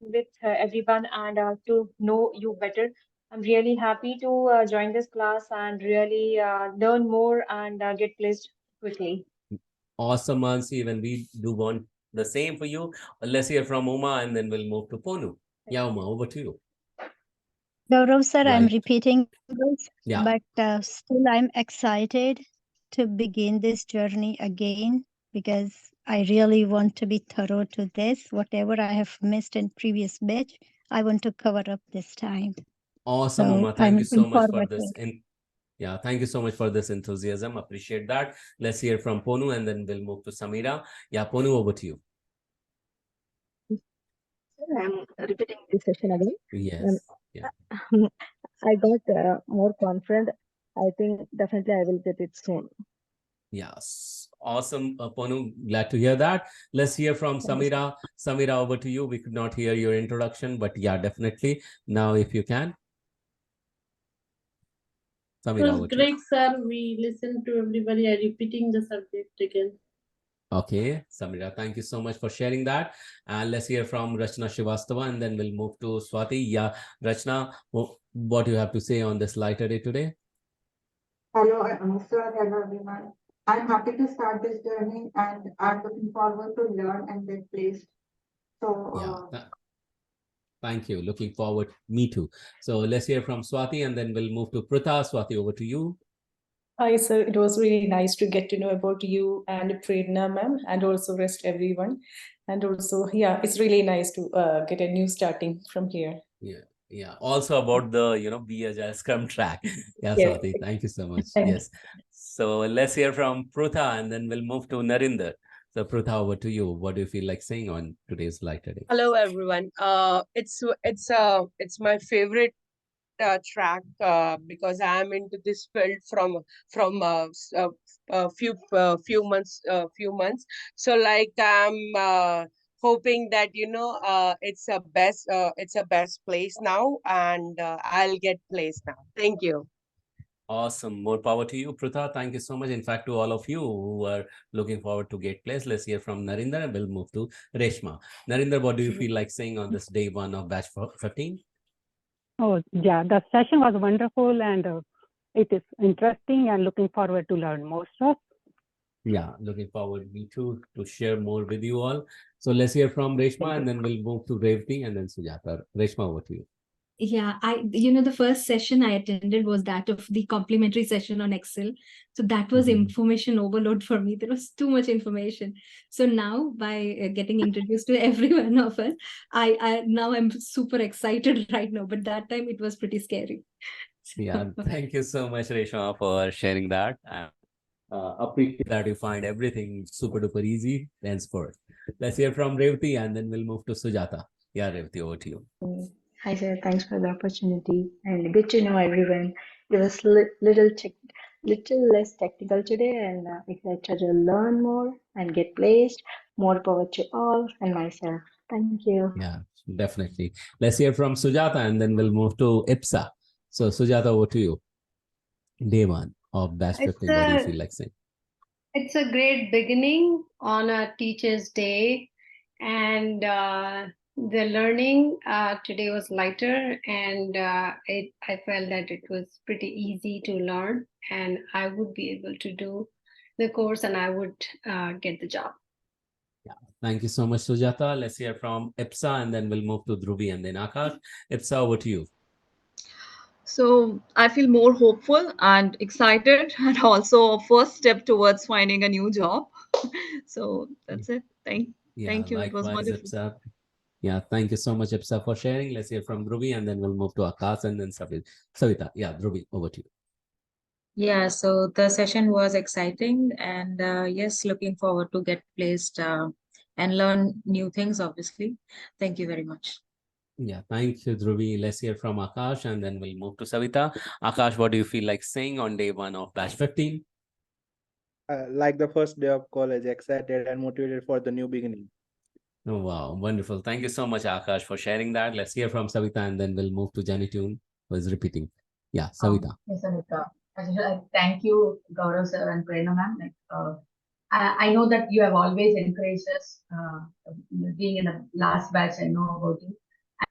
with everyone and to know you better. I'm really happy to join this class and really learn more and get placed quickly. Awesome, Mansi. Even we do want the same for you. Let's hear from Uma and then we'll move to Ponu. Yeah, Uma, over to you. Gaurav sir, I'm Right. repeating this, Yeah. but still I'm excited to begin this journey again because I really want to be thorough to this. Whatever I have missed in previous batch, I want to cover up this time. Awesome, So Uma. I'm Thank you looking so much for forward to this. it. Yeah, thank you so much for this enthusiasm. Appreciate that. Let's hear from Ponu and then we'll move to Samira. Yeah, Ponu, over to you. I'm repeating this session again. Yes. Yeah. I got more confident. I think definitely I will get it soon. Yes. Awesome, Ponu. Glad to hear that. Let's hear from Samira. Samira, over to you. We could not hear your introduction, but yeah, definitely. Now, if you can. It Samira, was over to you. great, sir. We listened to everybody repeating the subject again. Okay, Samira, thank you so much for sharing that. And let's hear from Rajna Srivastava and then we'll move to Swati. Yeah, Rajna, what do you have to say on this lighter day today? Hello, sir. Hello, everyone. I'm happy to start this journey and I'm looking forward to learn and get placed. So, Yeah, thank you. Looking forward. Me too. So let's hear from Swati and then we'll move to Pritha. Swati, over to you. Hi, sir. It was really nice to get to know about you and Prerna, ma'am, and also rest everyone. And also, yeah, it's really nice to get a new starting from here. Yeah. Yeah. Also about the, Be Agile Scrum track. Yeah, Yes. Swati, thank you so much. Thank Yes. So let's hear from Prutha and then we'll move to Narinder. So Prutha, over to you. What do you feel like saying on today's lighter day? Hello everyone. It's my favorite track because I am into this field from few months. So like I'm hoping that it's a best place now, and I'll get placed now. Thank you. Awesome. More power to you, Prutha. Thank you so much. In fact, to all of you who are looking forward to get placed, let's hear from Narinder and we'll move to Reshma. Narinder, what do you feel like saying on this day one of batch 15? Oh, yeah, the session was wonderful and it is interesting and looking forward to learn more stuff. Yeah, looking forward, me too, to share more with you all. So let's hear from Reshma and then we'll move to Revati and then Sujata. Reshma, over to you. Yeah, the first session I attended was that of the complimentary session on Excel. So that was information overload for me. There was too much information. So now by getting introduced to every one of us, now I'm super excited right now. But that time it was pretty scary. Yeah, thank you so much, Reshma, for sharing that. Appreciate that you find everything super duper easy. Thanks for it. Let's hear from Revati and then we'll move to Sujata. Yeah, Revati, over to you. Hi, sir. Thanks for the opportunity and good to know everyone. It was little less technical today and excited to learn more and get placed. More power to all and myself. Thank you. Yeah, definitely. Let's hear from Sujata and then we'll move to IPSA. So Sujata, over to you. Day one of batch 15. What do you feel like saying? It's a great beginning on a Teacher's Day, and the learning today was lighter, and I felt that it was pretty easy to learn, and I would be able to do the course, and I would get the job. Yeah, thank you so much, Sujata. Let's hear from IPSA, and then we'll move to Dhruvi and then Akash. IPSA, over to you. So I feel more hopeful and excited, and also a first step towards finding a new job. So that's it. Thank you. It was Likewise, wonderful. IPSA. Yeah, thank you so much, IPSA, for sharing. Let's hear from Dhruvi, and then we'll move to Akash and then Savita. Yeah, Dhruvi, over to you. Yeah, so the session was exciting, and yes, looking forward to get placed and learn new things, obviously. Thank you very much. Yeah, thank you, Dhruvi. Let's hear from Akash and then we'll move to Savita. Akash, what do you feel like saying on day one of batch 15? Like the first day of college, excited and motivated for the new beginning. Oh, wow, wonderful. Thank you so much, Akash, for sharing that. Let's hear from Savita and then we'll move to Jenny Tune, who is repeating. Yeah, Savita. Yes, Savita. Thank you, Gaurav sir and Prerna ma'am. I know that you have always encouraged us, being in the last batch, I know about you.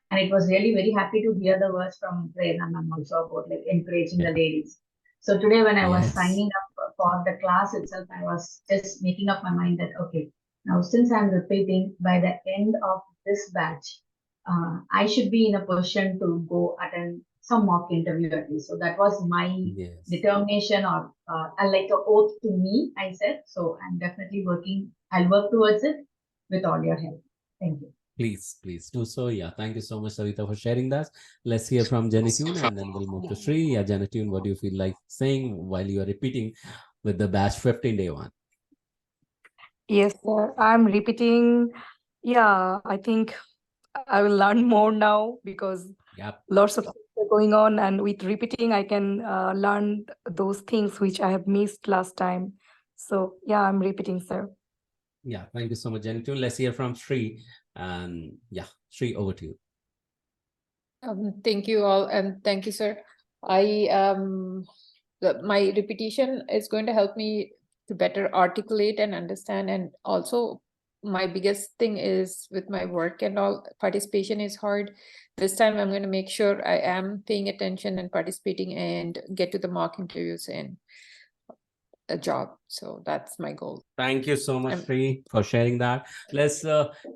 And it was really very happy to hear the words from Prerna ma'am also about like encouraging the ladies. So today when I was signing up for the class itself, I was just making up my mind that, okay, now since I'm repeating, by the end of this batch, I should be in a position to go attend some mock interview at least. So that was my determination, or like an oath to me, I said. So I'm definitely working, I'll work towards it with all your help. Thank you. Please do so. Yeah, thank you so much, Savita, for sharing that. Let's hear from Janitune and then we'll move to Sri. Yeah, Janitune, what do you feel like saying while you are repeating with the batch 15 day one? Yes, sir. I'm repeating. Yeah, I think I will learn more now because lots of things are going on, and with repeating, I can learn those things which I have missed last time. So yeah, I'm repeating, sir. Yeah, thank you so much, Janitune. Let's hear from Sri. And yeah, Sri, over to you. Thank you all, and thank you, sir. My repetition is going to help me to better articulate and understand, and also my biggest thing is with my work and all, participation is hard. This time I'm going to make sure I am paying attention and participating and get to the mock interviews and a job. So that's my goal. Thank you so much, Sri, for sharing that. Let's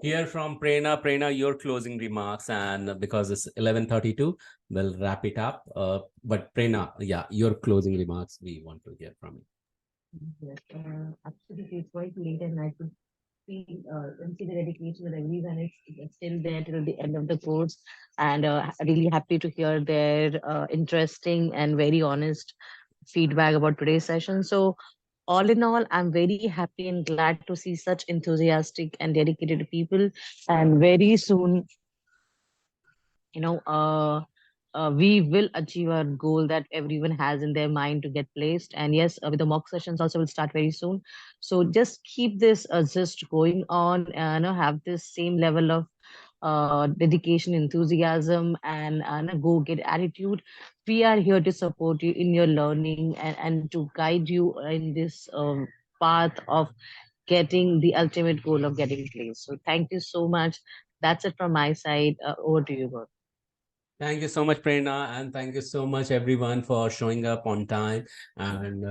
hear from Prerna. Prerna, your closing remarks, and because it's 11:32, we'll wrap it up. But Prerna, yeah, your closing remarks, we want to hear from you. Yes, absolutely. It's quite late, and I could see the dedication of everyone is still there till the end of the course, and really happy to hear their interesting and very honest feedback about today's session. So all in all, I'm very happy and glad to see such enthusiastic and dedicated people, and very soon, we will achieve our goal that everyone has in their mind to get placed. And yes, with the mock sessions also will start very soon. So just keep this just going on, and have this same level of dedication, enthusiasm, and go get attitude. We are here to support you in your learning, and to guide you in this path of getting the ultimate goal of getting placed. So thank you so much. That's it from my side. Over to you, Gaurav. Thank you so much, Prerna, and thank you so much, everyone, for showing up on time. And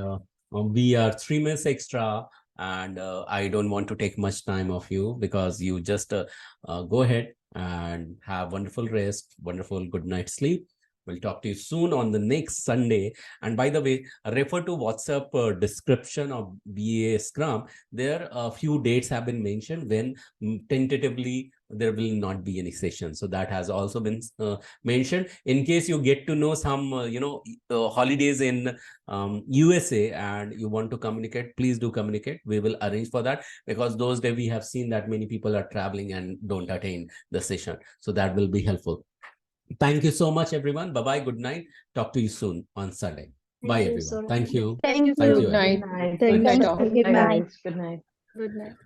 we are 3 minutes extra, and I don't want to take much time of you because you just go ahead and have wonderful rest, wonderful good night sleep. We'll talk to you soon on the next Sunday. And by the way, refer to WhatsApp description of BA Scrum. There a few dates have been mentioned when tentatively there will not be any session. So that has also been mentioned. In case you get to know some, holidays in USA and you want to communicate, please do communicate. We will arrange for that, because those days we have seen that many people are traveling and don't attain the session. So that will be helpful. Thank you so much, everyone. Bye-bye. Good night. Talk to you soon on Sunday. Bye, everyone. Thank you. Thank you. Good night. Thank you. Good night. Good night. Good night.